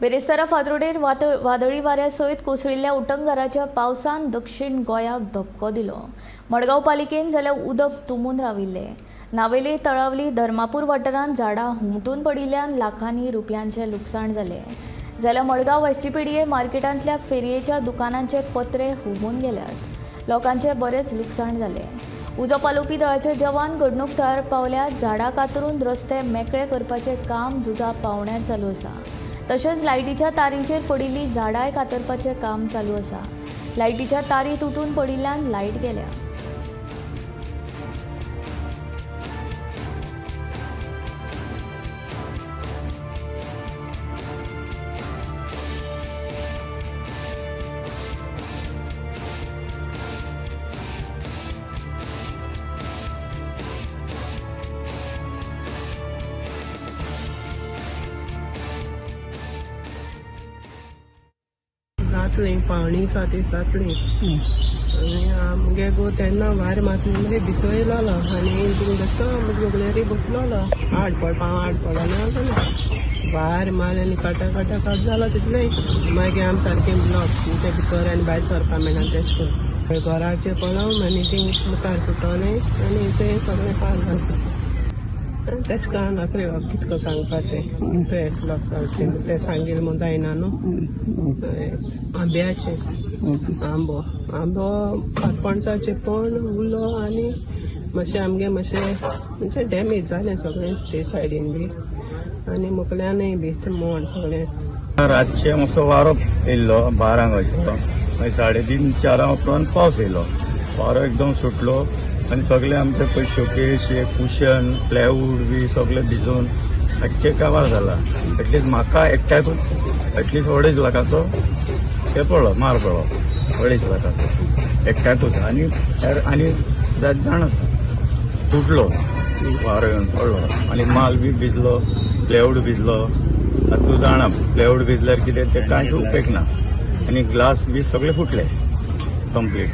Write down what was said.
बेरेस्तारा फातोर्डेर वादळी वाऱ्यासयत कोसळिल्ल्या उटंगराच्या पावसान दक्षिण गोंयाक धक्को दिलो। मडगांव पालिकेन जाल्यार उदक तुंबून राविल्ले। नावेली तळावली धर्मापूर वाठारांत झाडां हुमटून पडिल्ल्यान लाखांनी रुपयांचे लुकसाण जाले। जाल्यार मडगांव एसटीपीडीए मार्केटांतल्या फेरयेच्या दुकानांचे पत्रे हुमून गेल्यात। लोकांचे बरेच लुकसाण जाले। उजो पालोवपी दळाचे जवान घडणूक थळार पावल्यात। झाडां कातरून रस्ते मेकळे करपाचें काम झुजा पावण्यार चालू आसा। तशेंच लायटीच्या तारींचेर पडिल्ली झाडांय कातरपाचें काम चालू आसा। लायटीच्या तारी तुटून पडिल्ल्यान लायट गेल्या। जातली पावणी 7 जातली आनी आमगे गो तेन्ना भायर मातून मगे भितर येयलो आनी बसलो मगलेरी बसलो आड पड आनी आलो भायर माल आनी काटा जालो तितलें मागीर आमी सारकें ब्लॉक ते भितर आनी भायर सरपा मेळना तेश करून घराचे पळोवन आनी ती मुखार सुटोलें आनी तें सगळें पाड जालें। तेश कांय नाका रे कितको सांगपा ते लॉस जावचें तें सांगील म्हूण जायना न्हू। आंब्याचे आंबो पणसाचे पण उलो आनी मातशें आमगे मातशें म्हणजे डॅमेज जालें सगळें ते सायडीन बी आनी मुकल्यानय बी तें मोड सगळें। रातचे मातसो वारो येयल्लो 12 अशें मागीर 3:30-4 उपरांत पावस येयलो। वारो एकदम सुटलो आनी सगळे आमचे पळय शोकेस हे कुशन प्लायवूड बी सगळे भिजून आख्खे काबार जाला। एटलीस्ट म्हाका एकट्याकूच एटलीस्ट 2.5 लाखाचो हे पडलो मार पडलो 2.5 लाखाचो एकट्याकूच आनी जाण तुटलो वारो येवन पडलो आनी माल बी भिजलो प्लायवूड भिजलो। आतां तूं जाणा प्लायवूड भिजल्यार कितें तें कांयच उपेग ना आनी ग्लास बी सगळे फुटले कंप्लीट।